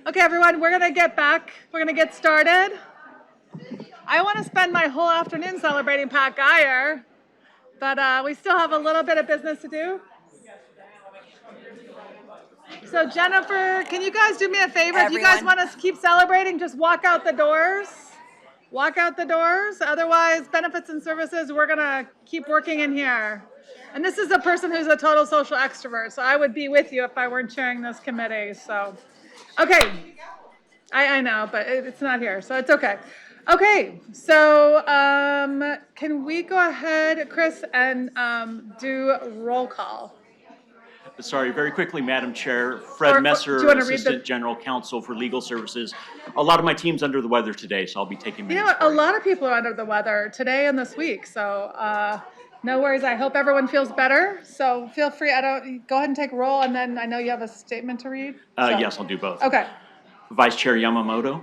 Okay, everyone, we're gonna get back. We're gonna get started. I want to spend my whole afternoon celebrating Pat Geyer, but we still have a little bit of business to do. So Jennifer, can you guys do me a favor? If you guys want to keep celebrating, just walk out the doors. Walk out the doors. Otherwise, benefits and services, we're gonna keep working in here. And this is a person who's a total social extrovert, so I would be with you if I weren't chairing this committee. So, okay. I know, but it's not here, so it's okay. Okay, so can we go ahead, Chris, and do roll call? Sorry, very quickly, Madam Chair. Fred Messer, Assistant General Counsel for Legal Services. A lot of my team's under the weather today, so I'll be taking minutes. You know what? A lot of people are under the weather today and this week, so no worries. I hope everyone feels better. So feel free. Go ahead and take roll, and then I know you have a statement to read. Yes, I'll do both. Okay. Vice Chair Yamamoto.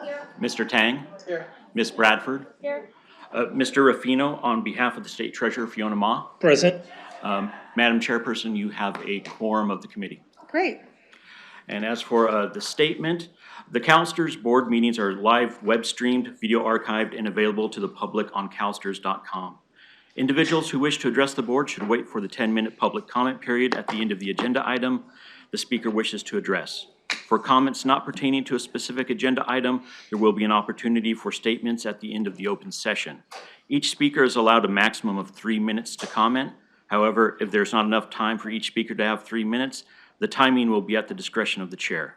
Here. Mr. Tang. Here. Ms. Bradford. Here. Mr. Ruffino, on behalf of the State Treasurer, Fiona Ma. Present. Madam Chairperson, you have a quorum of the committee. Great. And as for the statement, the CalSTRS board meetings are live web streamed, video archived, and available to the public on calstrs.com. Individuals who wish to address the board should wait for the 10-minute public comment period at the end of the agenda item the speaker wishes to address. For comments not pertaining to a specific agenda item, there will be an opportunity for statements at the end of the open session. Each speaker is allowed a maximum of 3 minutes to comment. However, if there's not enough time for each speaker to have 3 minutes, the timing will be at the discretion of the chair.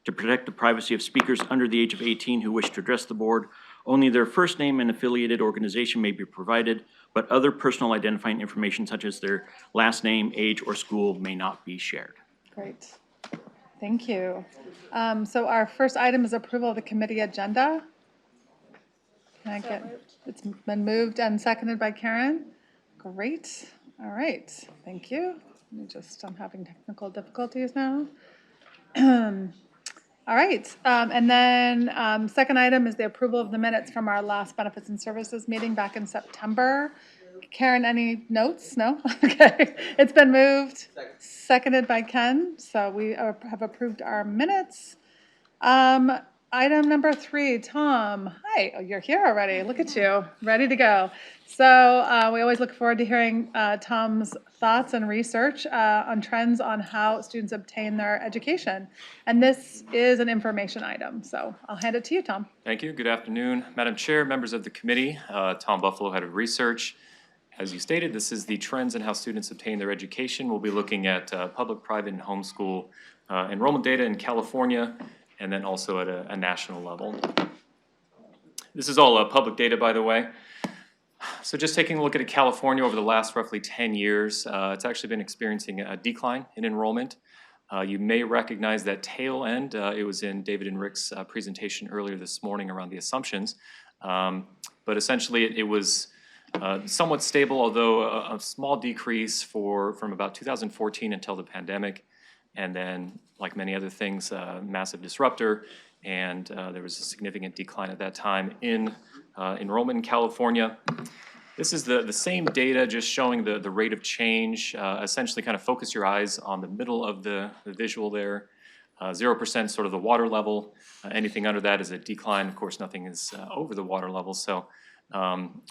To protect the privacy of speakers under the age of 18 who wish to address the board, only their first name and affiliated organization may be provided, but other personal identifying information such as their last name, age, or school may not be shared. Great. Thank you. So our first item is approval of the committee agenda. Can I get, it's been moved and seconded by Karen. Great. All right. Thank you. I'm having technical difficulties now. All right. And then second item is the approval of the minutes from our last benefits and services meeting back in September. Karen, any notes? No? Okay. It's been moved, seconded by Ken. So we have approved our minutes. Item number 3, Tom. Hi, oh, you're here already. Look at you, ready to go. So we always look forward to hearing Tom's thoughts and research on trends on how students obtain their education. And this is an information item. So I'll hand it to you, Tom. Thank you. Good afternoon, Madam Chair, members of the committee. Tom Buffalo, Head of Research. As you stated, this is the trends in how students obtain their education. We'll be looking at public, private, and homeschool enrollment data in California, and then also at a national level. This is all public data, by the way. So just taking a look at California over the last roughly 10 years, it's actually been experiencing a decline in enrollment. You may recognize that tail end. It was in David and Rick's presentation earlier this morning around the assumptions. But essentially it was somewhat stable, although a small decrease from about 2014 until the pandemic. And then, like many other things, massive disruptor, and there was a significant decline at that time in enrollment in California. This is the same data, just showing the rate of change. Essentially, kind of focus your eyes on the middle of the visual there. 0% sort of the water level. Anything under that is a decline. Of course, nothing is over the water level. So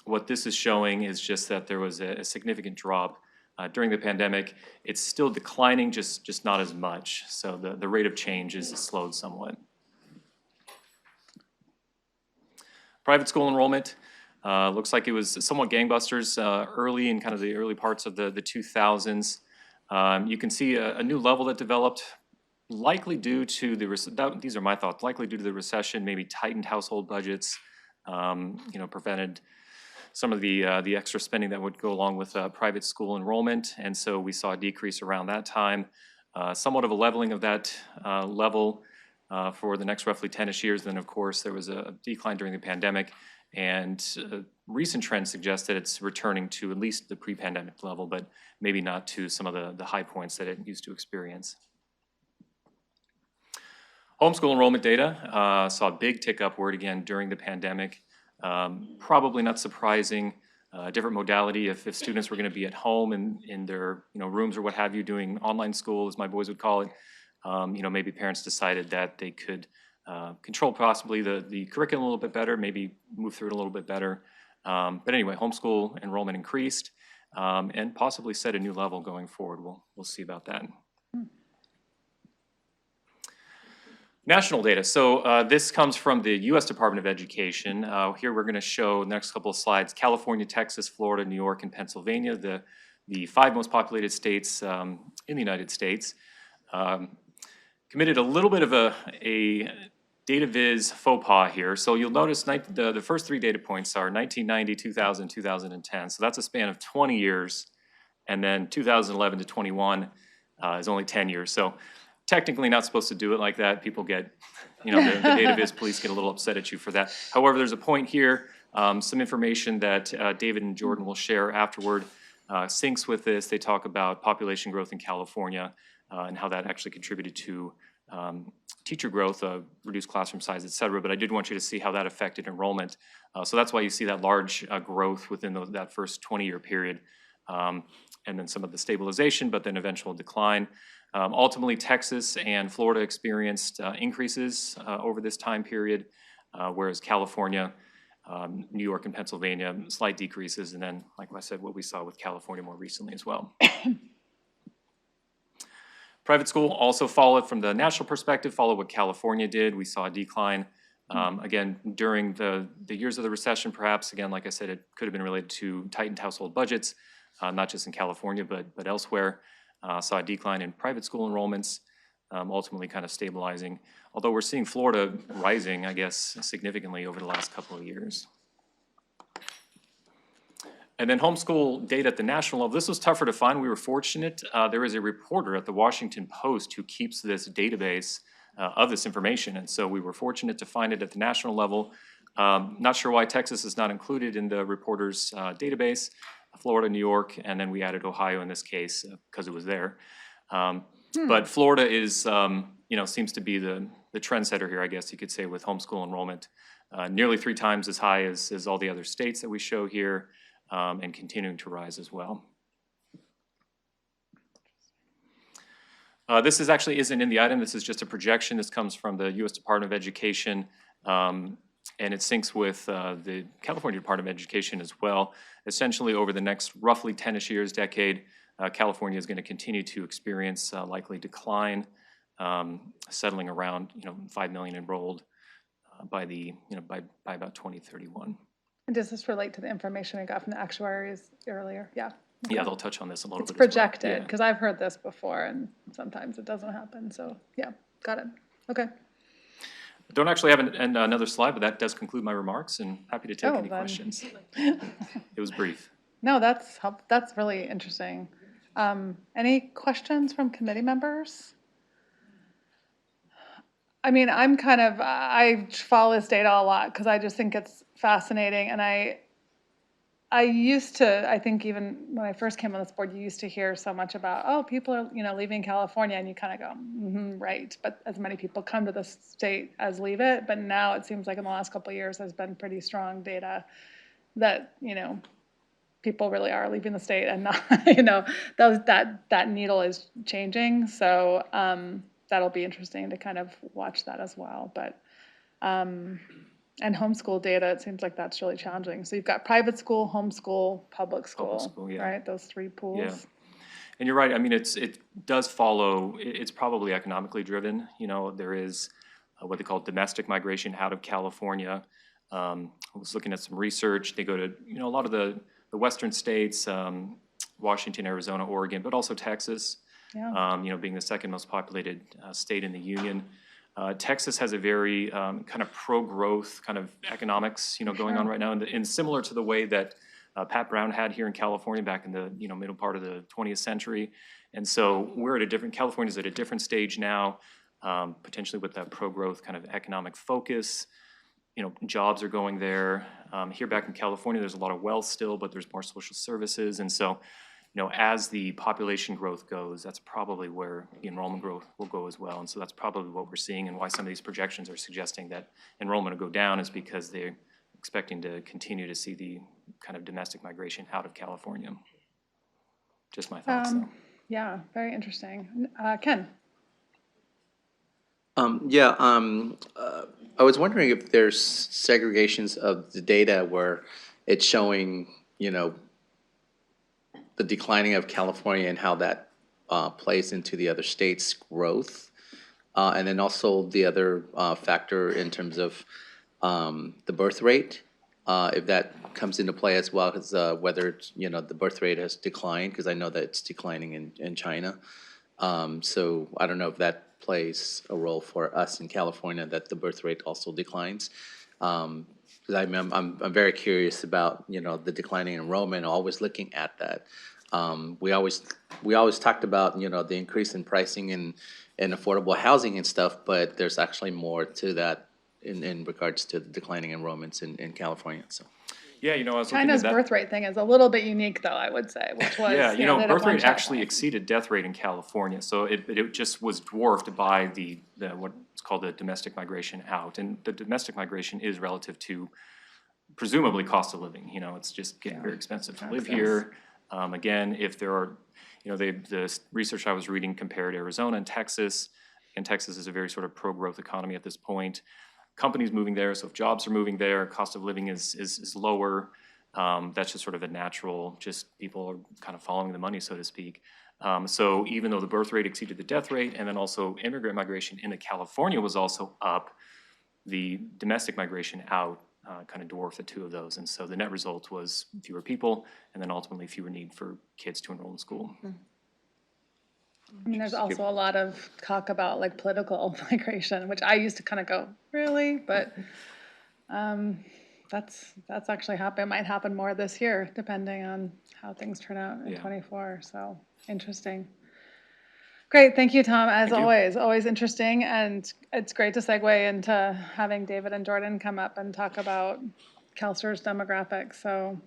what this is showing is just that there was a significant drop during the pandemic. It's still declining, just not as much. So the rate of change is slowed somewhat. Private school enrollment looks like it was somewhat gangbusters early in kind of the early parts of the 2000s. You can see a new level that developed, likely due to these are my thoughts, likely due to the recession, maybe tightened household budgets, prevented some of the extra spending that would go along with private school enrollment, and so we saw a decrease around that time. Somewhat of a leveling of that level for the next roughly 10-ish years. Then, of course, there was a decline during the pandemic, and recent trends suggest that it's returning to at least the pre-pandemic level, but maybe not to some of the high points that it used to experience. Homeschool enrollment data saw a big tick upward again during the pandemic. Probably not surprising. Different modality. If students were going to be at home in their rooms or what have you, doing online school, as my boys would call it, Maybe parents decided that they could control possibly the curriculum a little bit better, maybe move through it a little bit better. But anyway, homeschool enrollment increased and possibly set a new level going forward. We'll see about that. National data. So this comes from the U.S. Department of Education. Here we're going to show next couple of slides: California, Texas, Florida, New York, and Pennsylvania, the 5 most populated states in the United States. Committed a little bit of a data viz faux pas here. So you'll notice the first 3 data points are 1990, 2000, 2010. So that's a span of 20 years. And then 2011 to 21 is only 10 years. So technically not supposed to do it like that. People get, the data viz police get a little upset at you for that. However, there's a point here, some information that David and Jordan will share afterward syncs with this. They talk about population growth in California and how that actually contributed to teacher growth, reduced classroom size, et cetera. But I did want you to see how that affected enrollment. So that's why you see that large growth within that first 20-year period. And then some of the stabilization, but then eventual decline. Ultimately, Texas and Florida experienced increases over this time period, whereas California, New York, and Pennsylvania, slight decreases, and then, like I said, what we saw with California more recently as well. Private school also followed, from the national perspective, followed what California did. We saw a decline. Again, during the years of the recession, perhaps, again, like I said, it could have been related to tightened household budgets, not just in California, but elsewhere. Saw a decline in private school enrollments, ultimately kind of stabilizing. Although we're seeing Florida rising, I guess, significantly over the last couple of years. And then homeschool data at the national level. This was tougher to find. We were fortunate. There is a reporter at the Washington Post who keeps this database of this information. And so we were fortunate to find it at the national level. Not sure why Texas is not included in the reporter's database. Florida, New York, and then we added Ohio in this case because it was there. But Florida is, seems to be the trendsetter here, I guess you could say, with homeschool enrollment. Nearly 3 times as high as all the other states that we show here, and continuing to rise as well. This isn't in the item. This is just a projection. This comes from the U.S. Department of Education. And it syncs with the California Department of Education as well. Essentially, over the next roughly 10-ish years, decade, California is going to continue to experience likely decline, settling around 5 million enrolled by about 2031. And does this relate to the information we got from the actuaries earlier? Yeah. Okay. Yeah, they'll touch on this a little bit. It's projected, because I've heard this before, and sometimes it doesn't happen. So yeah, got it. Okay. Don't actually have another slide, but that does conclude my remarks, and happy to take any questions. It was brief. No, that's really interesting. Any questions from committee members? I mean, I follow this data a lot because I just think it's fascinating, and I used to, I think even when I first came on this board, you used to hear so much about, oh, people are, leaving California, and you kind of go, right. But as many people come to the state as leave it. But now it seems like in the last couple of years, there's been pretty strong data that, people really are leaving the state and not, that needle is changing. So that'll be interesting to kind of watch that as well. But, and homeschool data, it seems like that's really challenging. So you've got private school, homeschool, public school, yeah. Right? Those 3 pools. Yeah. And you're right. I mean, it does follow. It's probably economically driven. There is what they call domestic migration out of California. I was looking at some research. They go to a lot of the western states, Washington, Arizona, Oregon, but also Texas. Yeah. Being the second most populated state in the union. Texas has a very kind of pro-growth kind of economics, going on right now, and similar to the way that Pat Brown had here in California back in the middle part of the 20th century. And so California's at a different stage now, potentially with that pro-growth kind of economic focus. Jobs are going there. Here back in California, there's a lot of wealth still, but there's more social services, and so. As the population growth goes, that's probably where the enrollment growth will go as well. And so that's probably what we're seeing, and why some of these projections are suggesting that enrollment will go down is because they're expecting to continue to see the kind of domestic migration out of California. Just my thoughts. Yeah, very interesting. Ken? I was wondering if there's segregations of the data where it's showing, the declining of California and how that plays into the other states' growth. And then also the other factor in terms of the birth rate, if that comes into play as well, because whether it's, the birth rate has declined, because I know that it's declining in China. So I don't know if that plays a role for us in California, that the birth rate also declines. 'Cause I'm very curious about, the declining enrollment, always looking at that. We always talked about, the increase in pricing and affordable housing and stuff, but there's actually more to that in regards to the declining enrollments in California, so. Yeah, I was looking at China's that. birth rate thing is a little bit unique, though, I would say, which was, Yeah, they did birth one rate child actually policy. exceeded death rate in California, so it just was dwarfed by the what's called the domestic migration out. And the domestic migration is relative to presumably cost of living, it's just getting very expensive to live here. Again, if there are, the research I was reading compared Arizona and Texas, and Texas is a very sort of pro-growth economy at this point. Companies moving there, so if jobs are moving there, cost of living is lower. That's just sort of a natural, just people are kind of following the money, so to speak. So even though the birth rate exceeded the death rate, and then also immigrant migration into California was also up, the domestic migration out kind of dwarfed the two of those. And so the net result was fewer people, and then ultimately fewer need for kids to enroll in school. I mean, there's also a lot of talk about like political migration, which I used to kind of go, really? But that's actually might happen more this year, depending on how things turn out in Yeah. '24. So interesting. Great, thank you, Tom, as Thank you. always interesting. And it's great to segue into having David and Jordan come up and talk about CalSTRS demographics. So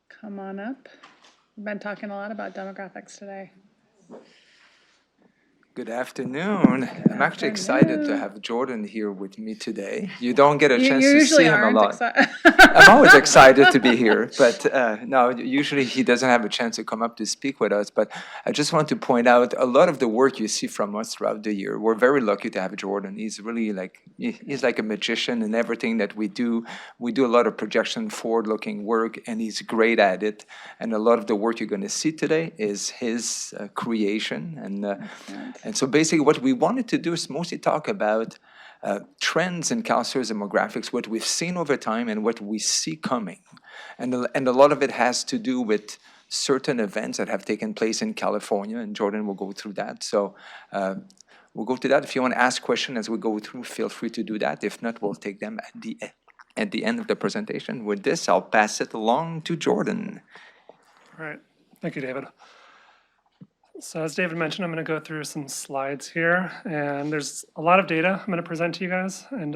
come on up. We've been talking a lot about demographics today. Good afternoon. I'm actually excited to have Jordan here with me today. You don't get a chance You to usually see him a aren't lot. excited. I'm always excited to be here, but no, usually he doesn't have a chance to come up to speak with us. But I just want to point out a lot of the work you see from us throughout the year. We're very lucky to have Jordan. He's really he's like a magician in everything that we do. We do a lot of projection, forward-looking work, and he's great at it. And a lot of the work you're going to see today is his creation. And so basically what we wanted to do is mostly talk about trends in CalSTRS demographics, what we've seen over time and what we see coming. And a lot of it has to do with certain events that have taken place in California, and Jordan will go through that. So we'll go to that. If you want to ask questions as we go through, feel free to do that. If not, we'll take them at the end of the presentation. With this, I'll pass it along to Jordan. All right. Thank you, David. So as David mentioned, I'm going to go through some slides here, and there's a lot of data I'm going to present to you guys, and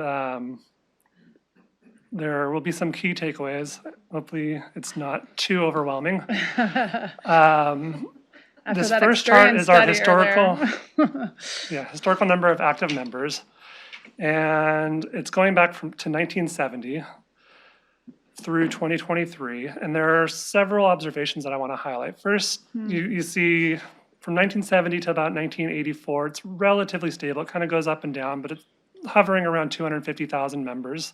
there will be some key takeaways. Hopefully it's not too overwhelming. This that first chart is our experienced historical, historical number of active members, and it's going back to 1970 through 2023, and there are several observations that I want to highlight. First, you see from 1970 to about 1984, it's relatively stable. It kind of goes up and down, but it's hovering around 250,000 members.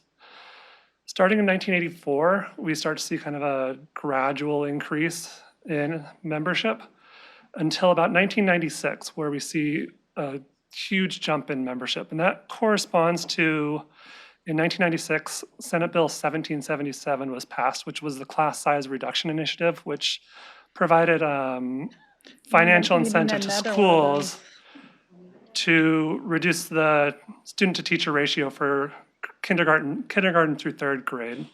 Starting in 1984, we start to see kind of a gradual increase in membership until about 1996, where we see a huge jump in membership. And that corresponds to, in 1996, Senate Bill 1777 was passed, which was the class size reduction initiative, which provided financial incentive to schools to reduce the student-to-teacher ratio for kindergarten through third grade.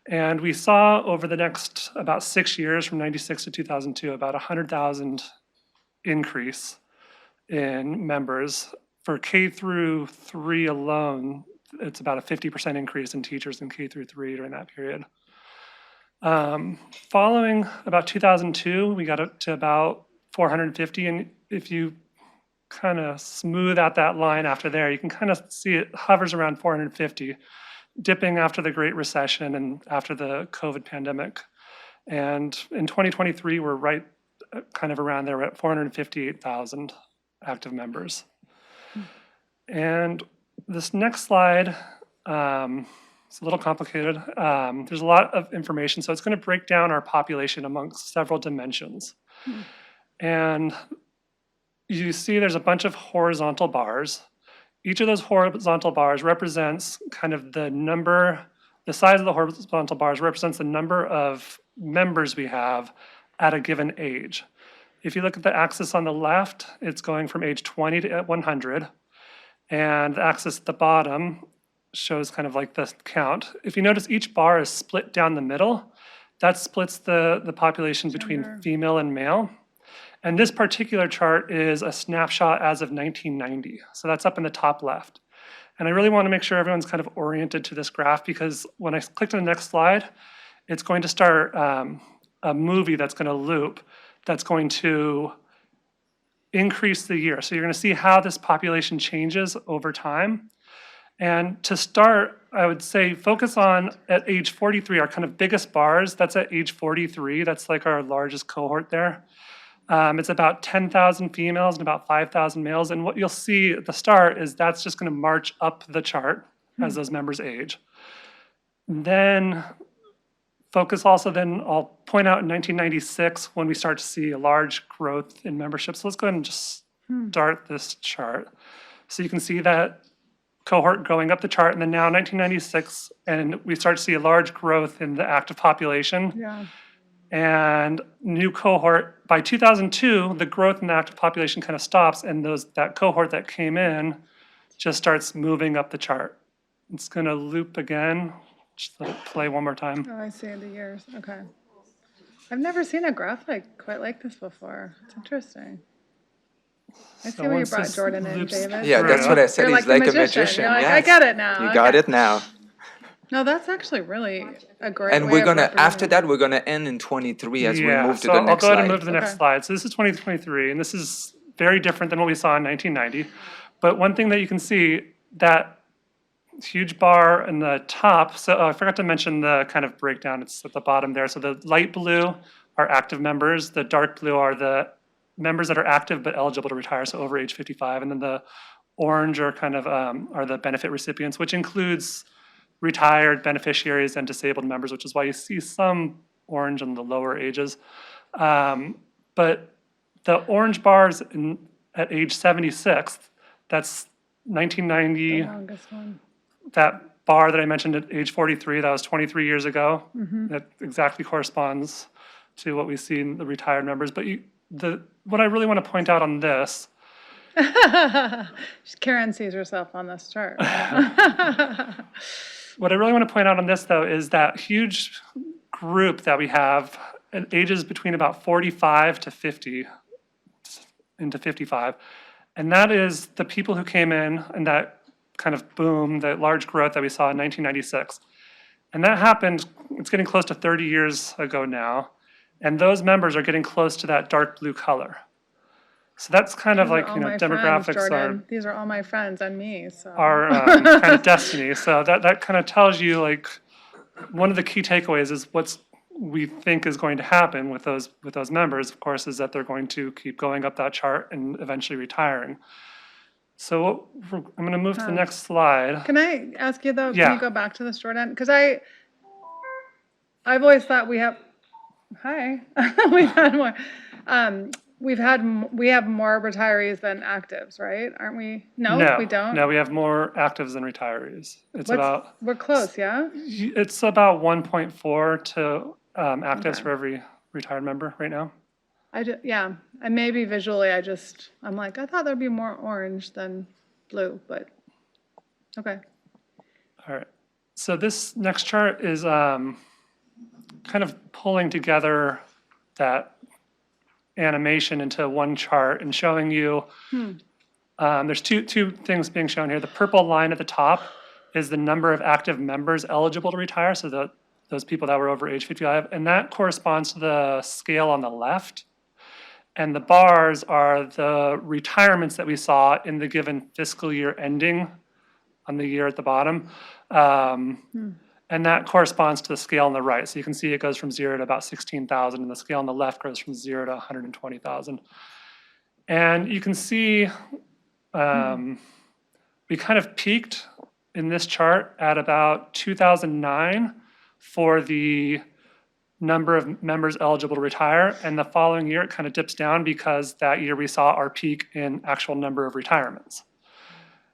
And we saw over the next about 6 years, from 96 to 2002, about 100,000 increase in members. For K through 3 alone, it's about a 50% increase in teachers in K through 3 during that period. Following about 2002, we got up to about 450, and if you kind of smooth out that line after there, you can kind of see it hovers around 450, dipping after the Great Recession and after the COVID pandemic. And in 2023, we're right kind of around there, we're at 458,000 active members. And this next slide, it's a little complicated. There's a lot of information, so it's going to break down our population amongst several dimensions. And you see there's a bunch of horizontal bars. Each of those horizontal bars represents kind of the size of the horizontal bars represents the number of members we have at a given age. If you look at the axis on the left, it's going from age 20 to 100. And the axis at the bottom shows kind of like the count. If you notice, each bar is split down the middle. That splits the population between female and male. And this particular chart is a snapshot as of 1990. So that's up in the top left. And I really want to make sure everyone's kind of oriented to this graph, because when I click on the next slide, it's going to start a movie that's going to loop that's going to increase the year. So you're going to see how this population changes over time. And to start, I would say focus on at age 43, our kind of biggest bars. That's at age 43. That's like our largest cohort there. It's about 10,000 females and about 5,000 males. And what you'll see at the start is that's just going to march up the chart as those members age. Then focus also, then I'll point out in 1996 when we start to see a large growth in membership. So let's go ahead and just start this chart. So you can see that cohort going up the chart, and then now 1996, and we start to see a large growth in the active population. Yeah. And new cohort, by 2002, the growth in the active population kind of stops, and that cohort that came in just starts moving up the chart. It's going to loop again. Just let it play one more time. Oh, I see the years. Okay. I've never seen a graph quite like this before. It's interesting. I see So why you once brought this Jordan in, loops David. Yeah, that's what I said. You're He's like a the magician. You're like, I Yes. get it now. You got Okay. it now. No, that's actually really a great And way we're of gonna, after representing. that, we're gonna end in 23 as we move to so the I'll next go ahead and slide. move to the next Okay. slide. So this is 2023, and this is very different than what we saw in 1990. But one thing that you can see, that huge bar in the top, so I forgot to mention the kind of breakdown, it's at the bottom there. So the light blue are active members, the dark blue are the members that are active but eligible to retire, so over age 55, and then the orange are kind of are the benefit recipients, which includes retired beneficiaries and disabled members, which is why you see some orange in the lower ages. But the orange bars at age 76, that's 1990, The longest one. that bar that I mentioned at age 43, that was 23 years ago. That exactly corresponds to what we see in the retired members. But what I really want to point out on this, Karen sees herself on this chart. what I really want to point out on this, though, is that huge group that we have at ages between about 45 to 50, into 55. And that is the people who came in and that kind of boom, that large growth that we saw in 1996. And that happened, it's getting close to 30 years ago now. And those members are getting close to that dark blue color. So that's kind of like, These are you all know, my demographics friends, Jordan. These are all my friends and me, so. are kind of destiny. So that kind of tells you, like, one of the key takeaways is what's we think is going to happen with those members, of course, is that they're going to keep going up that chart and eventually retiring. So I'm going to move to the next slide. Can I ask you though, can Yeah. you go back to this, Jordan? Because I've always thought we have we have more retirees than actives, right? Aren't we? No, we don't. No, we have more actives than retarees. We're close, yeah? It's about 1.4 to actives for every retired member right now. Yeah, and maybe visually I'm like, I thought there'd be more orange than blue, but, okay. All right. So this next chart is kind of pulling together that animation into one chart and showing you, there's two things being shown here. The purple line at the top is the number of active members eligible to retire, so those people that were over age 55, and that corresponds to the scale on the left. And the bars are the retirements that we saw in the given fiscal year ending on the year at the bottom. And that corresponds to the scale on the right. So you can see it goes from 0 to about 16,000, and the scale on the left goes from 0 to 120,000. And you can see we kind of peaked in this chart at about 2009 for the number of members eligible to retire. And the following year, it kind of dips down because that year we saw our peak in actual number of retirements.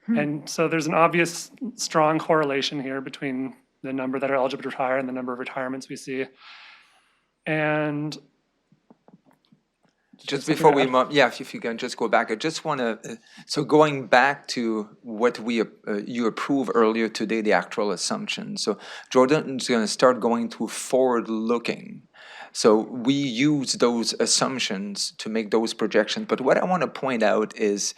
And so there's an obvious strong correlation here between the number that are eligible to retire and the number of retirements we see. And Just before we move, yeah, if you can just go back, I just want to, so going back to what you approved earlier today, the actual assumptions. So Jordan's going to start going to forward-looking. So we use those assumptions to make those projections. But what I want to point out is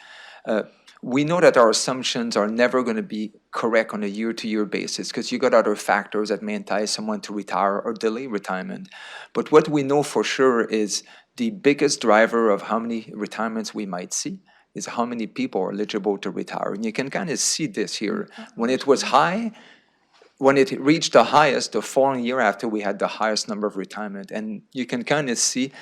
we know that our assumptions are never going to be correct on a year-to-year basis because you got other factors that may entice someone to retire or delay retirement. But what we know for sure is the biggest driver of how many retirements we might see is how many people are eligible to retire. And you can kind of see this here. When it was high, when it reached the highest, the following year after, we had the highest number of retirement. And you can kind of see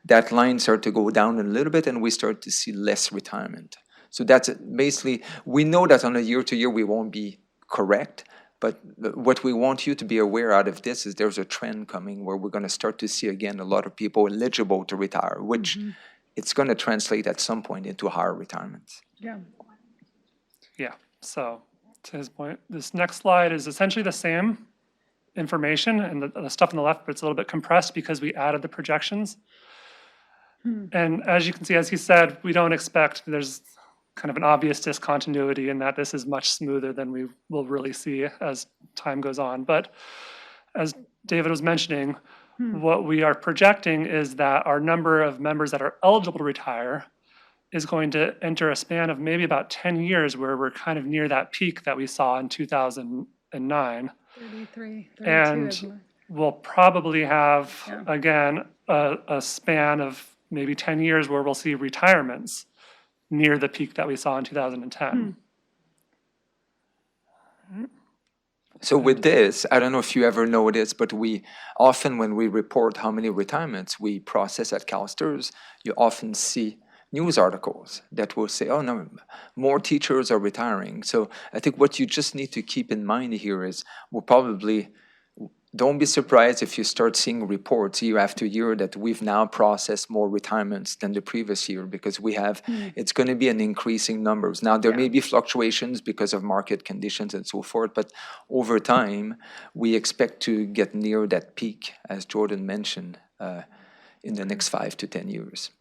that line start to go down a little bit, and we start to see less retirement. So that's basically, we know that on a year-to-year we won't be correct, but what we want you to be aware out of this is there's a trend coming where we're going to start to see again a lot of people eligible to retire, which it's going to translate at some point into higher retirements. Yeah. yeah, so to his point, this next slide is essentially the same information and the stuff on the left, but it's a little bit compressed because we added the projections. And as you can see, as he said, we don't expect, there's kind of an obvious discontinuity in that this is much smoother than we will really see as time goes on. But as David was mentioning, what we are projecting is that our number of members that are eligible to retire is going to enter a span of maybe about 10 years where we're kind of near that peak that we saw in 2009. 33, 32, And isn't it? we'll probably have, Yeah. again, a span of maybe 10 years where we'll see retirements near the peak that we saw in 2010. So with this, I don't know if you ever noticed, but we often, when we report how many retirements we process at CalSTRS, you often see news articles that will say, oh no, more teachers are retiring. So I think what you just need to keep in mind here is we'll probably, don't be surprised if you start seeing reports year after year that we've now processed more retirements than the previous year because we have, it's going to be an increasing numbers. Now, there may be fluctuations because of market conditions and so forth, but over time, we expect to get near that peak, as Jordan mentioned, in the next 5 to 10 years.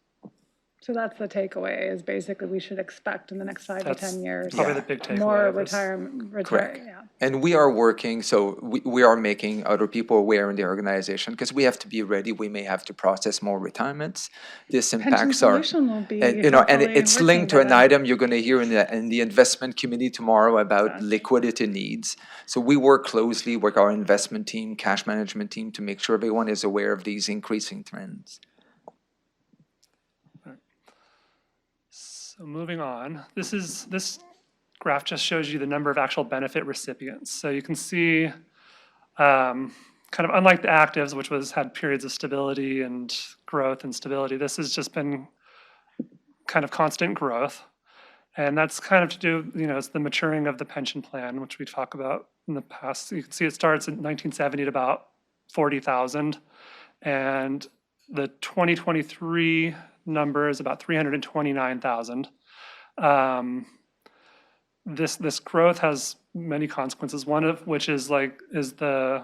So that's the takeaway, is basically we should expect in the next 5 to That's 10 years. probably the big takeaway More of this. retirement, Correct. yeah. And we are working, so we are making other people aware in the organization because we have to be ready. We may have to process more retirements. This Pension impacts our, Solution will be and hopefully it's working linked to an better. item you're going to hear in the investment committee tomorrow about liquidity needs. So we work closely with our investment team, cash management team to make sure everyone is aware of these increasing trends. So moving on, this graph just shows you the number of actual benefit recipients. So you can see, kind of unlike the actives, which had periods of stability and growth and stability, this has just been kind of constant growth. And that's kind of to do, it's the maturing of the pension plan, which we talked about in the past. You can see it starts in 1970 at about 40,000. And the 2023 number is about 329,000. This growth has many consequences. One of which is the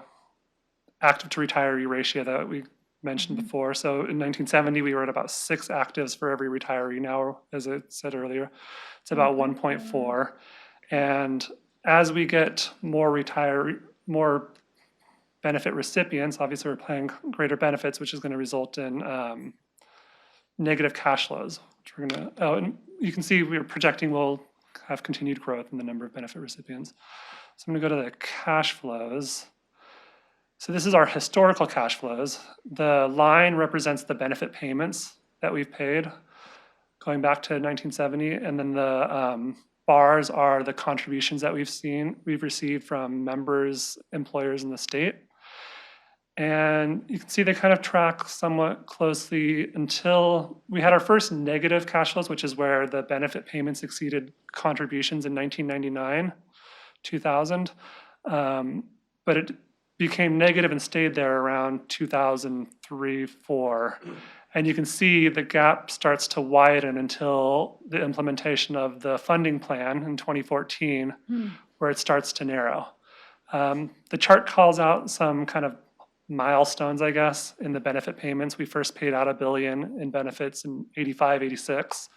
active to retiree ratio that we mentioned before. So in 1970 we were at about 6 actives for every retiree. Now, as I said earlier, it's about 1.4. And as we get more benefit recipients, obviously we're paying greater benefits, which is going to result in negative cash flows, which we're going to, and you can see we're projecting we'll have continued growth in the number of benefit recipients. So I'm going to go to the cash flows. So this is our historical cash flows. The line represents the benefit payments that we've paid going back to 1970, and then the bars are the contributions that we've received from members, employers in the state. And you can see they kind of track somewhat closely until we had our first negative cash flows, which is where the benefit payments exceeded contributions in 1999, 2000. But it became negative and stayed there around 2003, 4. And you can see the gap starts to widen until the implementation of the funding plan in 2014, where it starts to narrow. The chart calls out some kind of milestones, I guess, in the benefit payments. We first paid out $1 billion in benefits in 85, 86.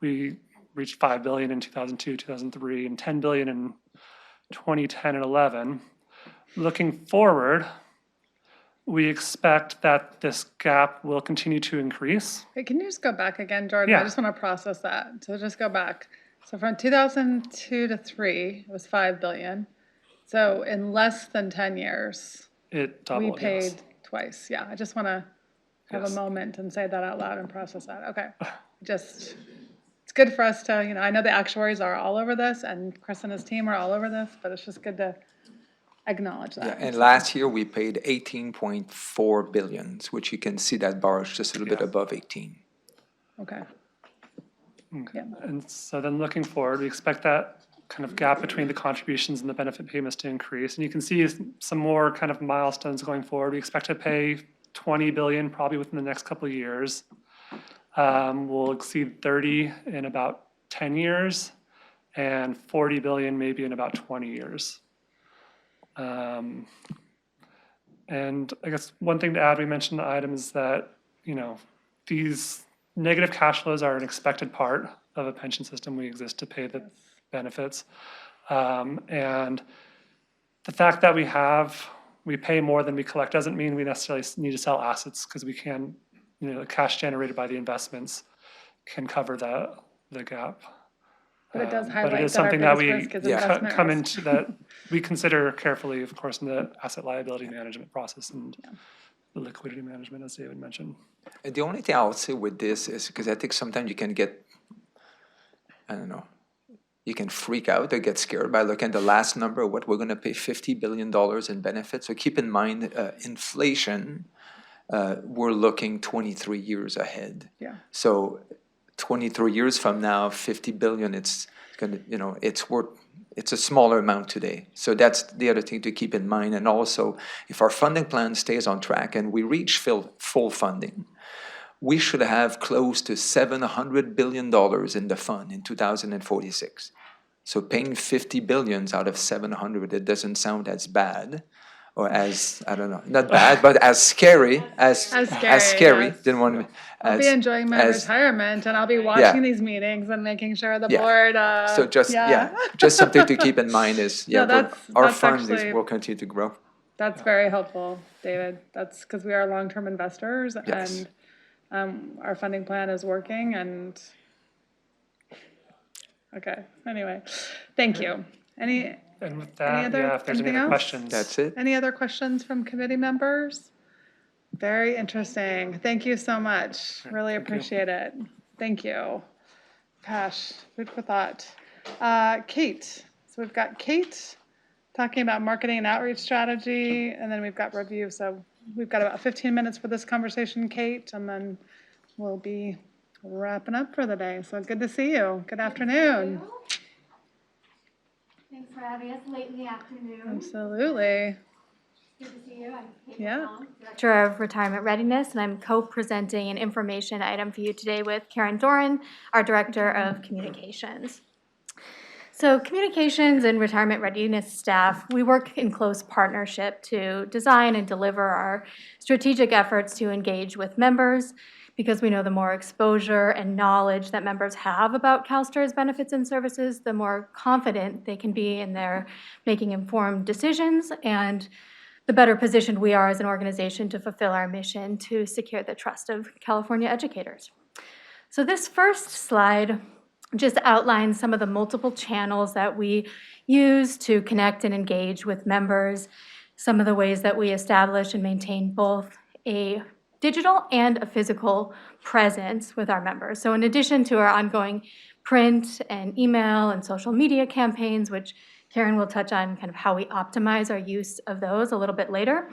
We reached $5 billion in 2002, 2003, and $10 billion in 2010 and 11. Looking forward, we expect that this gap will continue to increase. Hey, can you just go back again, Jordan? Yeah. I just want to process that. So just go back. So from 2002 to 3, it was $5 billion. So in less than 10 years, It doubled, we paid yes. twice. Yeah, I just want to have Yes. a moment and say that out loud and process that. Okay. Just, it's good for us to, I know the actuaries are all over this and Chris and his team are all over this, but it's just good to acknowledge that. Yeah, and last year we paid 18.4 billion, which you can see that bar is just a little bit above 18. Okay. Okay. Yeah. And so then looking forward, we expect that kind of gap between the contributions and the benefit payments to increase. And you can see some more kind of milestones going forward. We expect to pay $20 billion probably within the next couple of years. We'll exceed 30 in about 10 years and 40 billion maybe in about 20 years. And I guess one thing to add, we mentioned the items that, these negative cash flows are an expected part of a pension system. We exist to pay the benefits. And the fact that we pay more than we collect doesn't mean we necessarily need to sell assets, because we can, the cash generated by the investments can cover the gap. But it does But highlight it is that our something that biggest we risk is investment come risk. into, that we consider carefully, of course, in the asset liability management process and the liquidity management, as David mentioned. And the only thing I would say with this is, because I think sometimes you can get, I don't know, you can freak out or get scared by looking at the last number, what we're going to pay $50 billion in benefits. So keep in mind, inflation, we're looking 23 years ahead. Yeah. So 23 years from now, 50 billion, it's going to, it's a smaller amount today. So that's the other thing to keep in mind. And also, if our funding plan stays on track and we reach full funding, we should have close to $700 billion in the fund in 2046. So paying 50 billions out of 700, it doesn't sound as bad, or as, I don't know, not bad, but as scary as scary. Yes. Didn't want to. I'll be enjoying my retirement, and I'll be watching these meetings and making sure the board. So just just something to keep in mind is that's fund actually- will continue to grow. That's very helpful, David. That's because we are long-term investors, Yes. and our funding plan is working. And okay, anyway, thank you. And with that, other- if there's any anything other else? questions. That's it. Any other questions from committee members? Very interesting. Thank you so much. Really appreciate it. Thank you. Gosh, food for thought. Kate, so we've got Kate talking about marketing and outreach strategy, and then we've got review. So we've got about 15 minutes for this conversation, Kate, and then we'll be wrapping up for the day. So good to see you. Good afternoon. Thanks for having us late in the afternoon. Absolutely. Good to see you. I'm Kate Yeah. Long, Director of Retirement Readiness, and I'm co-presenting an information item for you today with Karen Doran, our Director of Communications. So communications and retirement readiness staff, we work in close partnership to design and deliver our strategic efforts to engage with members, because we know the more exposure and knowledge that members have about CalSTRS benefits and services, the more confident they can be in their making informed decisions, and the better positioned we are as an organization to fulfill our mission to secure the trust of California educators. So this first slide just outlines some of the multiple channels that we use to connect and engage with members, some of the ways that we establish and maintain both a digital and a physical presence with our members. So in addition to our ongoing print and email and social media campaigns, which Karen will touch on kind of how we optimize our use of those a little bit later,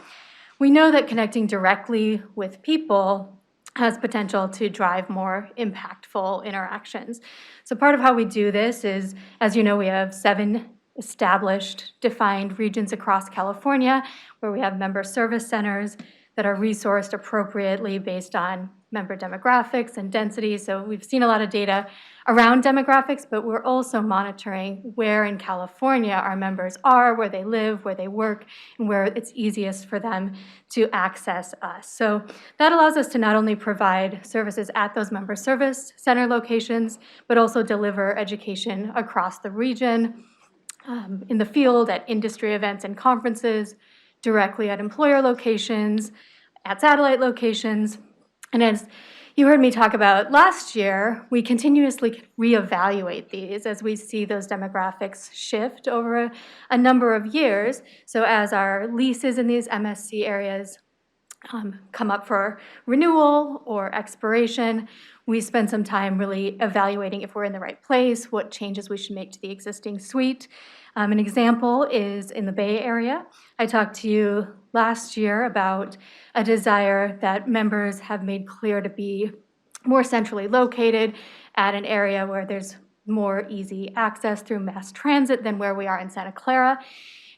we know that connecting directly with people has potential to drive more impactful interactions. So part of how we do this is, as you know, we have 7 established, defined regions across California where we have member service centers that are resourced appropriately based on member demographics and density. So we've seen a lot of data around demographics, but we're also monitoring where in California our members are, where they live, where they work, and where it's easiest for them to access us. So that allows us to not only provide services at those member service center locations, but also deliver education across the region, in the field, at industry events and conferences, directly at employer locations, at satellite locations. And as you heard me talk about last year, we continuously reevaluate these as we see those demographics shift over a number of years. So as our leases in these MSC areas come up for renewal or expiration, we spend some time really evaluating if we're in the right place, what changes we should make to the existing suite. An example is in the Bay Area. I talked to you last year about a desire that members have made clear to be more centrally located at an area where there's more easy access through mass transit than where we are in Santa Clara.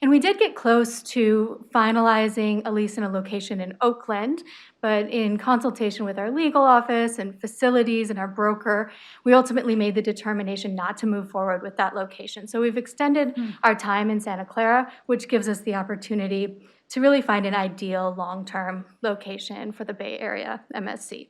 And we did get close to finalizing a lease in a location in Oakland, but in consultation with our legal office and facilities and our broker, we ultimately made the determination not to move forward with that location. So we've extended our time in Santa Clara, which gives us the opportunity to really find an ideal long-term location for the Bay Area MSC.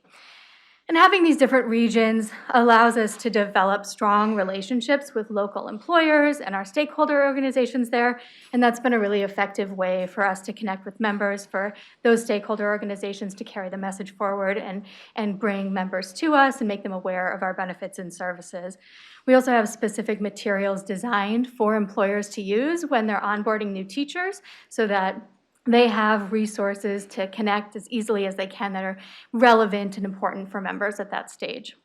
And having these different regions allows us to develop strong relationships with local employers and our stakeholder organizations there. And that's been a really effective way for us to connect with members, for those stakeholder organizations to carry the message forward and bring members to us and make them aware of our benefits and services. We also have specific materials designed for employers to use when they're onboarding new teachers so that they have resources to connect as easily as they can that are relevant and important for members at that stage.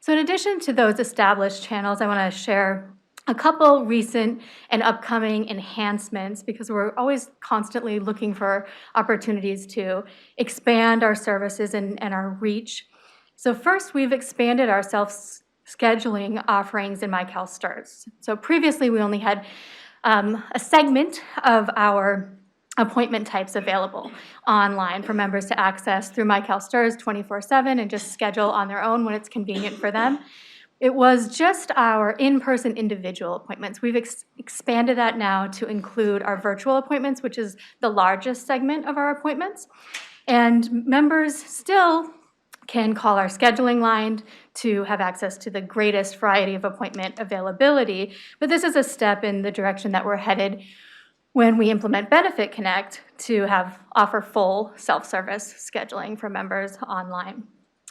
So in addition to those established channels, I want to share a couple recent and upcoming enhancements because we're always constantly looking for opportunities to expand our services and our reach. So first, we've expanded our self-scheduling offerings in CalSTRS. So previously, we only had a segment of our appointment types available online for members to access through CalSTRS 24/7 and just schedule on their own when it's convenient for them. It was just our in-person individual appointments. We've expanded that now to include our virtual appointments, which is the largest segment of our appointments. And members still can call our scheduling line to have access to the greatest variety of appointment availability. But this is a step in the direction that we're headed when we implement Benefit Connect to offer full self-service scheduling for members online.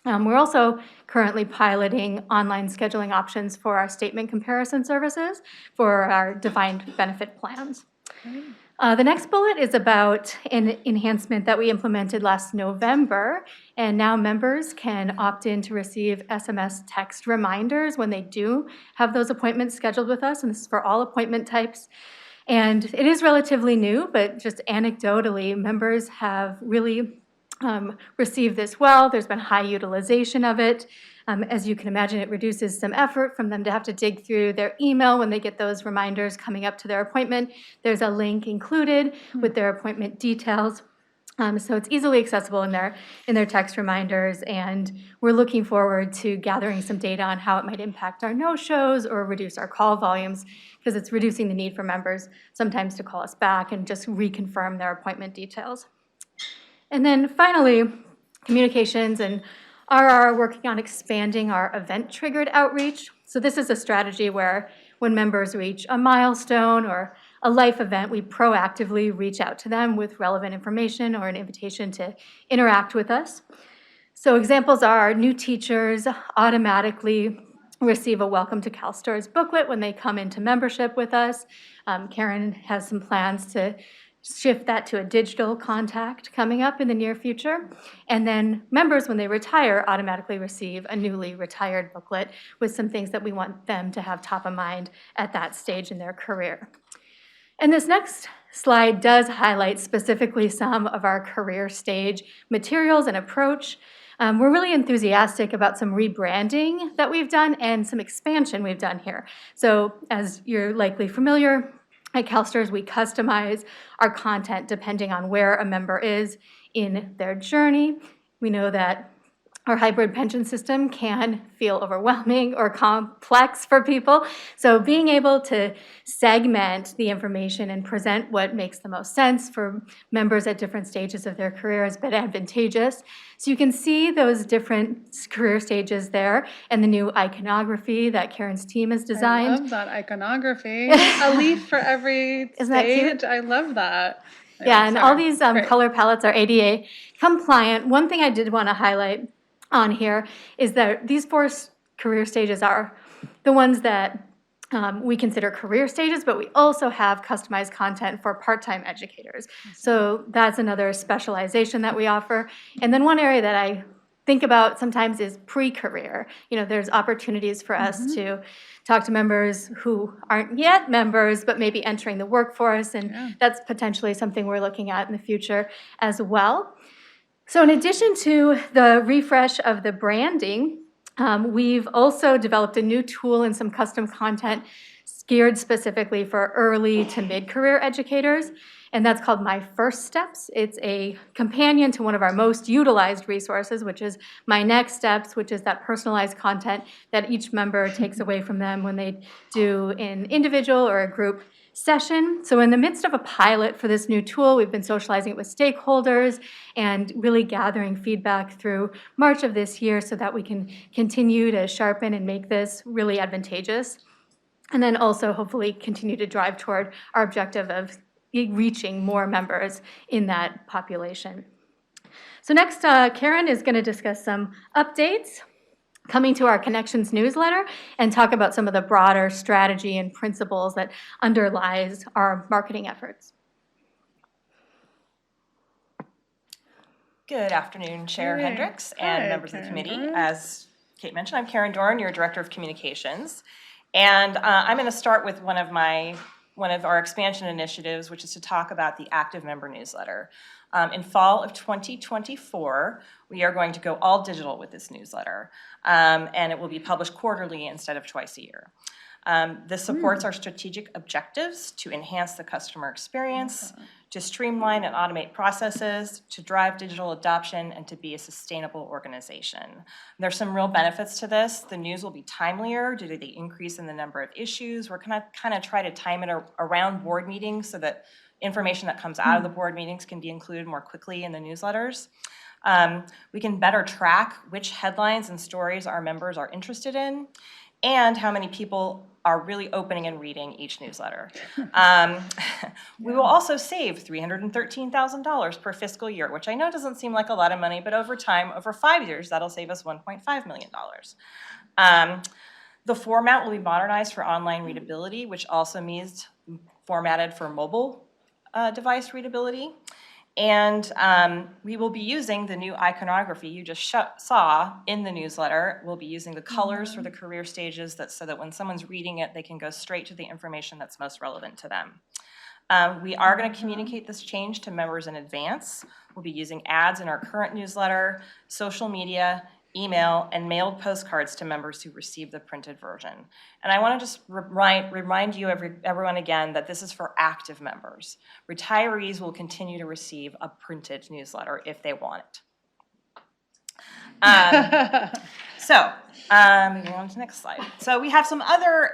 We're also currently piloting online scheduling options for our statement comparison services for our defined benefit plans. The next bullet is about an enhancement that we implemented last November, and now members can opt in to receive SMS text reminders when they do have those appointments scheduled with us, and this is for all appointment types. And it is relatively new, but just anecdotally, members have really received this well. There's been high utilization of it. As you can imagine, it reduces some effort from them to have to dig through their email when they get those reminders coming up to their appointment. There's a link included with their appointment details. So it's easily accessible in their text reminders, and we're looking forward to gathering some data on how it might impact our no-shows or reduce our call volumes, because it's reducing the need for members sometimes to call us back and just reconfirm their appointment details. And then finally, communications and RR are working on expanding our event-triggered outreach. So this is a strategy where when members reach a milestone or a life event, we proactively reach out to them with relevant information or an invitation to interact with us. So examples are new teachers automatically receive a Welcome to CalSTRS booklet when they come into membership with us. Karen has some plans to shift that to a digital contact coming up in the near future. And then members, when they retire, automatically receive a newly retired booklet with some things that we want them to have top of mind at that stage in their career. And this next slide does highlight specifically some of our career stage materials and approach. We're really enthusiastic about some rebranding that we've done and some expansion we've done here. So as you're likely familiar, at CalSTRS, we customize our content depending on where a member is in their journey. We know that our hybrid pension system can feel overwhelming or complex for people. So being able to segment the information and present what makes the most sense for members at different stages of their career has been advantageous. So you can see those different career stages there and the new iconography that Karen's team has I designed. love that iconography. A leaf for every Isn't that cute? stage. I love that. Yeah, and sorry. all these Great. color palettes are ADA compliant. One thing I did want to highlight on here is that these 4 career stages are the ones that we consider career stages, but we also have customized content for part-time educators. So that's another specialization that we offer. And then one area that I think about sometimes is pre-career. You know, there's opportunities for us to talk to members who aren't yet members, but maybe entering the workforce, and that's potentially something we're looking at in the future as well. So in addition to the refresh of the branding, we've also developed a new tool and some custom content geared specifically for early to mid-career educators, and that's called My First Steps. It's a companion to one of our most utilized resources, which is My Next Steps, which is that personalized content that each member takes away from them when they do an individual or a group session. So in the midst of a pilot for this new tool, we've been socializing it with stakeholders and really gathering feedback through March of this year so that we can continue to sharpen and make this really advantageous. And then also hopefully continue to drive toward our objective of reaching more members in that population. So next, Karen is going to discuss some updates coming to our Connections newsletter and talk about some of the broader strategy and principles that underlies our marketing efforts. Good afternoon, Chair Hey. Hendricks and Hi, members of the Karen committee. Doran. As Kate mentioned, I'm Karen Doran, your Director of Communications. And I'm going to start with one of our expansion initiatives, which is to talk about the active member newsletter. In fall of 2024, we are going to go all digital with this newsletter, and it will be published quarterly instead of twice a year. This supports our strategic objectives to enhance the customer experience, to streamline and automate processes, to drive digital adoption, and to be a sustainable organization. There's some real benefits to this. The news will be timelier due to the increase in the number of issues. We're going to kind of try to time it around board meetings so that information that comes out of the board meetings can be included more quickly in the newsletters. We can better track which headlines and stories our members are interested in, and how many people are really opening and reading each newsletter. We will also save $313,000 per fiscal year, which I know doesn't seem like a lot of money, but over time, over 5 years, that'll save us $1.5 million. The format will be modernized for online readability, which also means formatted for mobile device readability. And we will be using the new iconography you just saw in the newsletter. We'll be using the colors for the career stages so that when someone's reading it, they can go straight to the information that's most relevant to them. We are going to communicate this change to members in advance. We'll be using ads in our current newsletter, social media, email, and mailed postcards to members who receive the printed version. And I want to just remind you, everyone again, that this is for active members. Retirees will continue to receive a printed newsletter if they want it. Moving on to the next slide. So we have some other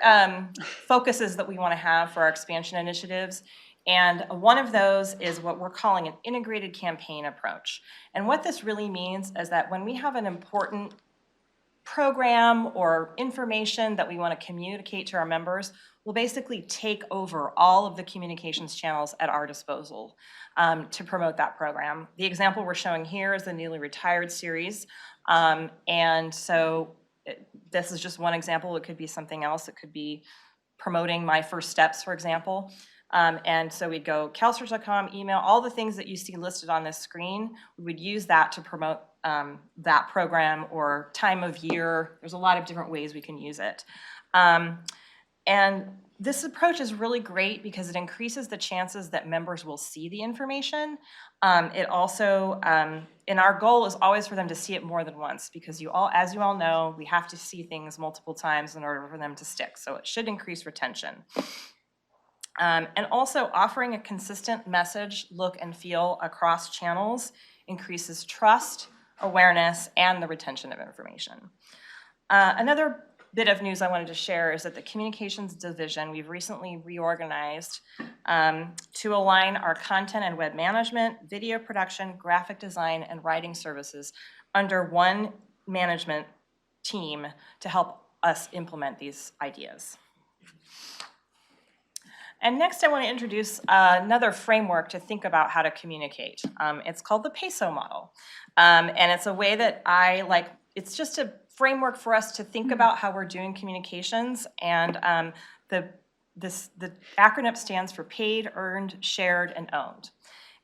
focuses that we want to have for our expansion initiatives. And one of those is what we're calling an integrated campaign approach. And what this really means is that when we have an important program or information that we want to communicate to our members, we'll basically take over all of the communications channels at our disposal to promote that program. The example we're showing here is the Newly Retired series. And so this is just one example. It could be something else. It could be promoting My First Steps, for example. And so we'd go CalSTRS.com, email, all the things that you see listed on this screen, we would use that to promote that program or time of year. There's a lot of different ways we can use it. And this approach is really great because it increases the chances that members will see the information. It also, and our goal is always for them to see it more than once, because as you all know, we have to see things multiple times in order for them to stick. So it should increase retention. And also offering a consistent message, look, and feel across channels increases trust, awareness, and the retention of information. Another bit of news I wanted to share is that the communications division, we've recently reorganized to align our content and web management, video production, graphic design, and writing services under one management team to help us implement these ideas. And next I want to introduce another framework to think about how to communicate. It's called the PESO model. And it's a way that it's just a framework for us to think about how we're doing communications. And the acronym stands for paid, earned, shared, and owned.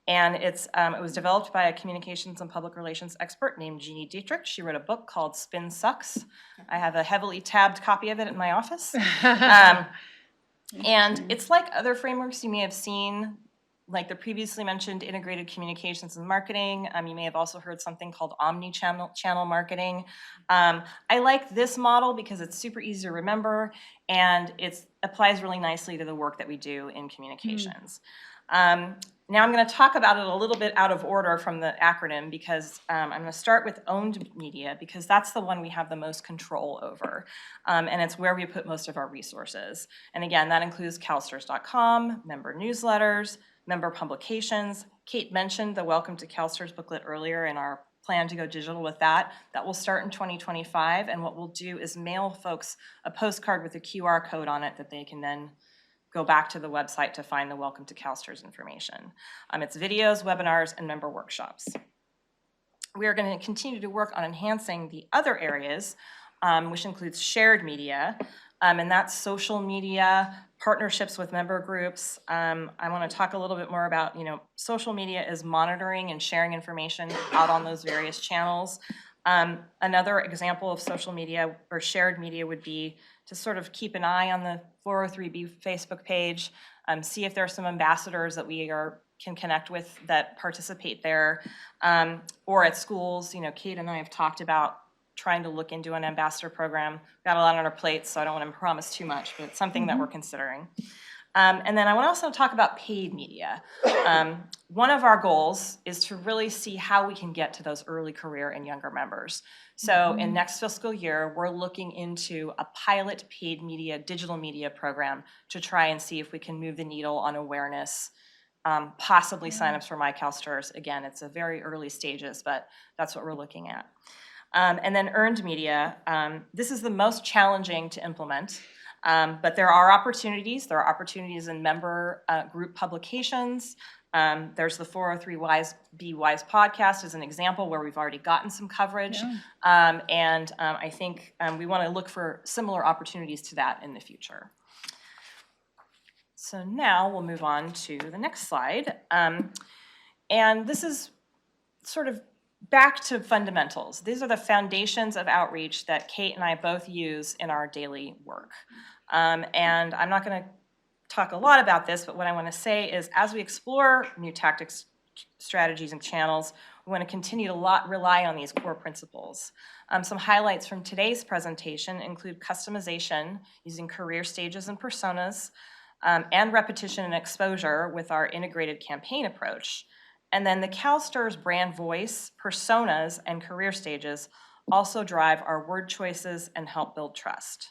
And it was developed by a communications and public relations expert named Jeannie Dietrich. She wrote a book called Spin Sucks. I have a heavily tabbed copy of it in my office. And it's like other frameworks you may have seen, like the previously mentioned integrated communications and marketing. You may have also heard something called omni-channel marketing. I like this model because it's super easy to remember, and it applies really nicely to the work that we do in communications. Now I'm going to talk about it a little bit out of order from the acronym, because I'm going to start with owned media, because that's the one we have the most control over, and it's where we put most of our resources. And again, that includes CalSTRS.com, member newsletters, member publications. Kate mentioned the Welcome to CalSTRS booklet earlier and our plan to go digital with that. That will start in 2025, and what we'll do is mail folks a postcard with a QR code on it that they can then go back to the website to find the Welcome to CalSTRS information. It's videos, webinars, and member workshops. We are going to continue to work on enhancing the other areas, which includes shared media, and that's social media, partnerships with member groups. I want to talk a little bit more about, social media is monitoring and sharing information out on those various channels. Another example of social media or shared media would be to sort of keep an eye on the 403B Facebook page, see if there are some ambassadors that we can connect with that participate there, or at schools. Kate and I have talked about trying to look into an ambassador program. We've got a lot on our plates, so I don't want to promise too much, but it's something that we're considering. And then I want to also talk about paid media. One of our goals is to really see how we can get to those early career and younger members. So in next fiscal year, we're looking into a pilot paid media, digital media program to try and see if we can move the needle on awareness, possibly signups for My CalSTRS. Again, it's a very early stages, but that's what we're looking at. And then earned media. This is the most challenging to implement. But there are opportunities. There are opportunities in member group publications. There's the 403B Wise podcast as an example where we've already gotten some coverage. Yeah. And I think we want to look for similar opportunities to that in the future. So now we'll move on to the next slide. And this is sort of back to fundamentals. These are the foundations of outreach that Kate and I both use in our daily work. And I'm not going to talk a lot about this, but what I want to say is as we explore new tactics, strategies, and channels, we want to continue to rely on these core principles. Some highlights from today's presentation include customization using career stages and personas, and repetition and exposure with our integrated campaign approach. And then the CalSTRS brand voice, personas, and career stages also drive our word choices and help build trust.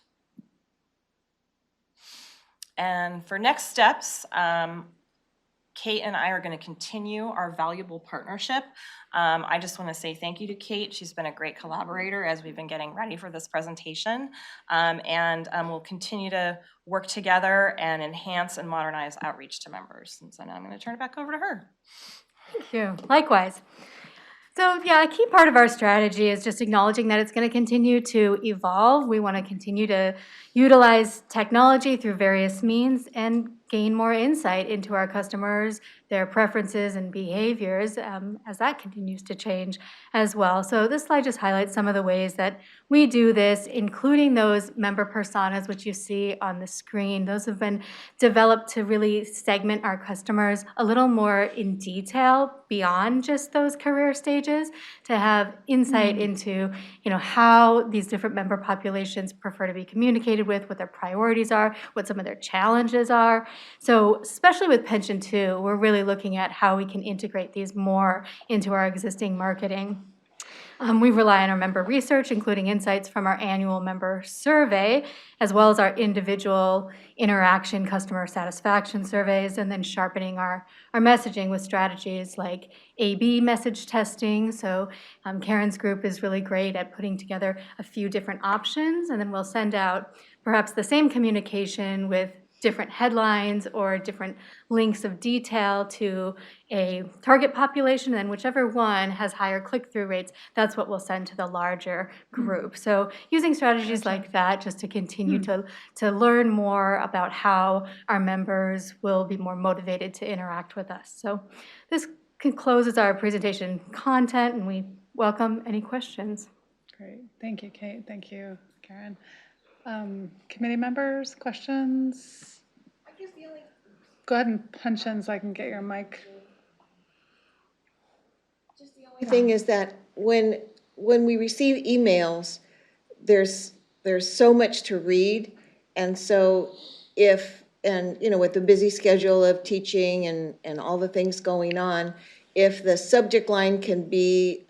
And for next steps, Kate and I are going to continue our valuable partnership. I just want to say thank you to Kate. She's been a great collaborator as we've been getting ready for this presentation. And we'll continue to work together and enhance and modernize outreach to members. And so now I'm going to turn it back over to her. Thank you. Likewise. So yeah, a key part of our strategy is just acknowledging that it's going to continue to evolve. We want to continue to utilize technology through various means and gain more insight into our customers, their preferences and behaviors as that continues to change as well. So this slide just highlights some of the ways that we do this, including those member personas, which you see on the screen. Those have been developed to really segment our customers a little more in detail beyond just those career stages, to have insight into, how these different member populations prefer to be communicated with, what their priorities are, what some of their challenges are. So especially with Pension 2, we're really looking at how we can integrate these more into our existing marketing. We rely on our member research, including insights from our annual member survey, as well as our individual interaction customer satisfaction surveys, and then sharpening our messaging with strategies like A/B message testing. So Karen's group is really great at putting together a few different options, and then we'll send out perhaps the same communication with different headlines or different links of detail to a target population, and then whichever one has higher click-through rates, that's what we'll send to the larger group. So using strategies like that just to continue to learn more about how our members will be more motivated to interact with us. So this closes our presentation content, and we welcome any questions. Great. Thank you, Kate. Thank you, Karen. Committee members, questions? Go ahead and punch in so I can get your mic. The thing is that when we receive emails, there's so much to read, and so with the busy schedule of teaching and all the things going on, if the subject line can be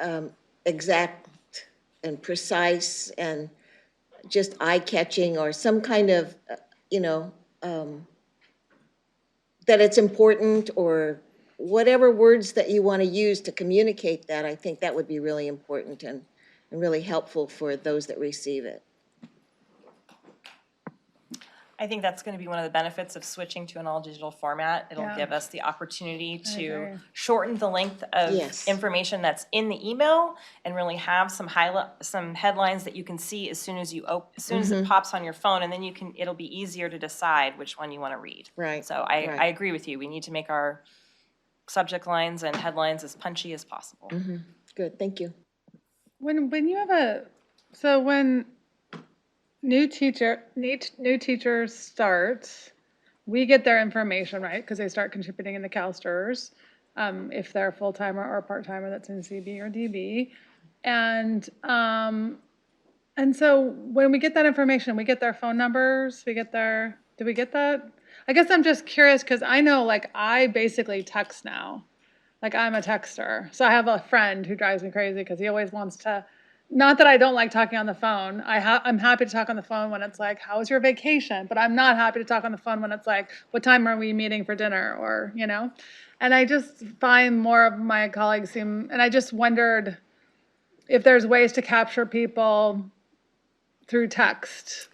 exact and precise and just eye-catching, or some kind of, that it's important, or whatever words that you want to use to communicate that, I think that would be really important and really helpful for those that receive it. I think that's going to be one of the benefits of switching to an all-digital format. It'll give us the opportunity to shorten the length of information that's in the email, and really have some headlines that you can see as soon as it pops on your phone, and then it'll be easier to decide which one you want to read. Right. So I agree with you. We need to make our subject lines and headlines as punchy as possible. Good, thank you. When you have when new teachers start, we get their information, right? Because they start contributing in the CalSTRS, if they're a full-timer or a part-timer that's in CB or DB. And so when we get that information, we get their phone numbers, do we get that? I guess I'm just curious, because I know, I basically text now. I'm a texter. So I have a friend who drives me crazy because he always wants to, not that I don't like talking on the phone. I'm happy to talk on the phone when it's like, how was your vacation? But I'm not happy to talk on the phone when it's like, what time are we meeting for dinner? Or, and I just find more of my colleagues and I just wondered if there's ways to capture people through text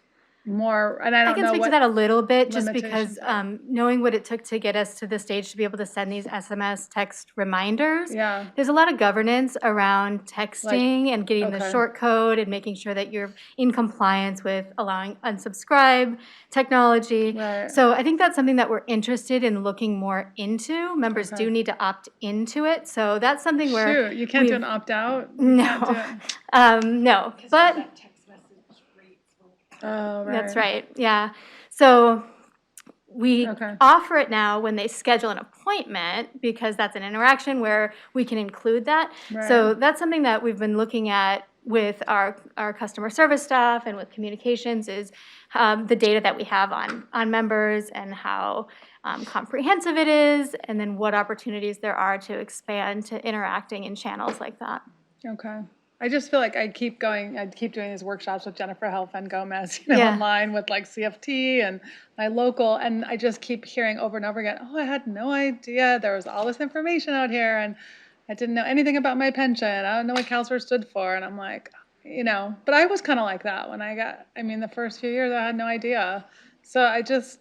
more, and I can speak to that a little bit, just because knowing what it took to get us to the stage to be able to send these SMS text reminders. There's a lot of governance around texting and getting the short code and making sure that you're in compliance with allowing unsubscribe technology. So I think that's something that we're interested in looking more into. Members do need to opt into it, so that's something where you can't do an opt out. No, but. Oh, right. That's right, yeah. So we offer it now when they schedule an appointment, because that's an interaction where we can include that. So that's something that we've been looking at with our customer service staff and with communications, is the data that we have on members and how comprehensive it is, and then what opportunities there are to expand to interacting in channels like that. Okay. I just feel like I keep doing these workshops with Jennifer Helfen Gomez, online with CFT and my local, and I just keep hearing over and over again, oh, I had no idea there was all this information out here, and I didn't know anything about my pension. I don't know what CalSTRS stood for, and I'm like, but I was kind of like that when the first few years I had no idea. So I just,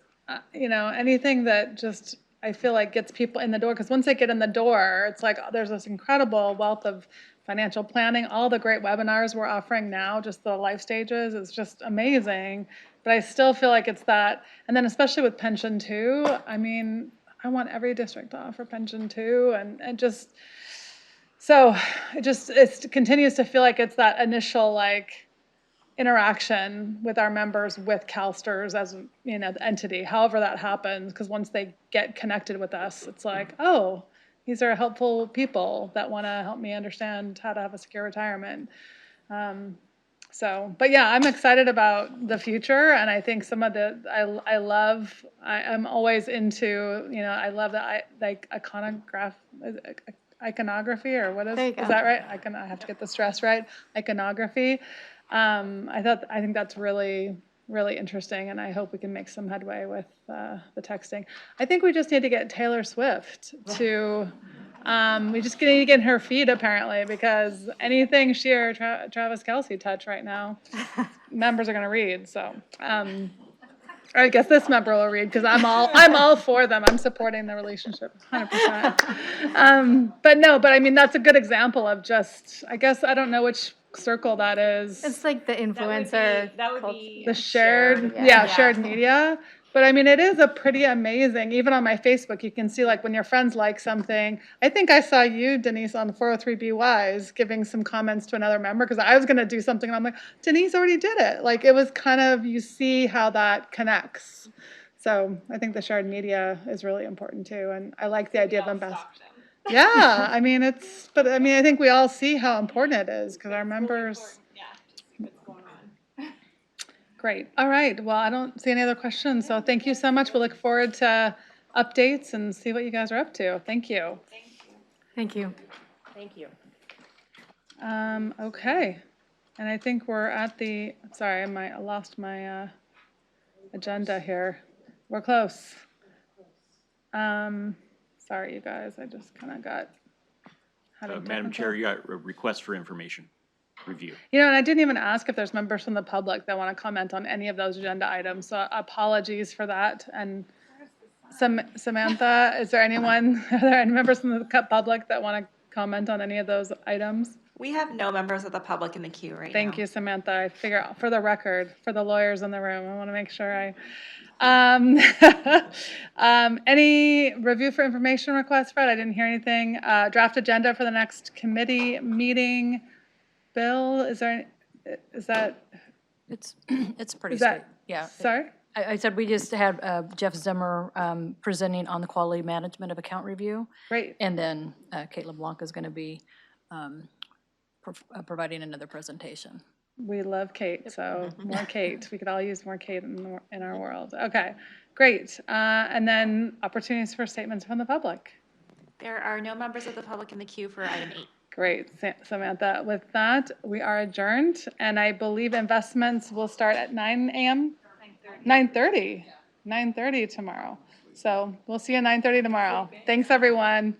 anything that just, I feel like gets people in the door, because once they get in the door, it's like there's this incredible wealth of financial planning, all the great webinars we're offering now, just the life stages, is just amazing. but I still feel like it's that, and then especially with pension too, I mean, I want every district to offer pension too, and just, so it continues to feel like it's that initial like interaction with our members with CalSTRS as, you know, the entity, however that happens, because once they get connected with us, it's like, oh, these are helpful people that want to help me understand how to have a secure retirement. But yeah, I'm excited about the future, and I think some of the, I'm always into, you know, I love that, like iconography, or what is, There you go. is that right? I have to get the stress right, iconography. I think that's really, really interesting, and I hope we can make some headway with the texting. I think we just need to get Taylor Swift to, we just need to get in her feed apparently, because anything she or Travis Kelce touch right now, members are going to read. So, I guess this member will read, because I'm all for them. I'm supporting the relationship 100%. But I mean, that's a good example of just, I guess, I don't know which circle that is. It's like the influencer. That would cult- be The shared, yeah. shared media. But I mean, it is a pretty amazing, even on my Facebook, you can see like when your friends like something. I think I saw you, Denise, on the 403BYs giving some comments to another member, because I was going to do something and I'm like, Denise already did it. Like, it was kind of, you see how that connects. So I think the shared media is really important too. And I like the idea of ambassadors. Yeah, I mean, I think we all see how important it is, because our members. Great. All right. Well, I don't see any other questions. So thank you so much. We'll look forward to updates and see what you guys are up to. Thank you. Thank you. Thank you. Okay. And I think we're at the, sorry, I lost my agenda here. We're close. Sorry, you guys. I just kind of got. Madam Chair, you got a request for information review. You know, and I didn't even ask if there's members from the public that want to comment on any of those agenda items, so apologies for that. And Samantha, are there any members from the public that want to comment on any of those items? We have no members of the public in the queue right now. Thank you, Samantha. I figure, for the record, for the lawyers in the room, I want to make sure any review for information requests, Fred? I didn't hear anything. Draft agenda for the next committee meeting. Bill, is that? It's pretty Is that- straight, yeah. Sorry? I said we just had Jeff Zimmer presenting on the quality management of account review. Great. And then Kate LeBlanc is going to be providing another presentation. We love Kate, so more Kate. We could all use more Kate in our world. Okay, great. And then opportunities for statements from the public. There are no members of the public in the queue for item 8. Great, Samantha. With that, we are adjourned, and I believe investments will start at 9 a.m.? 9:30. 9:30 tomorrow. So we'll see you at 9:30 tomorrow. Thanks, everyone.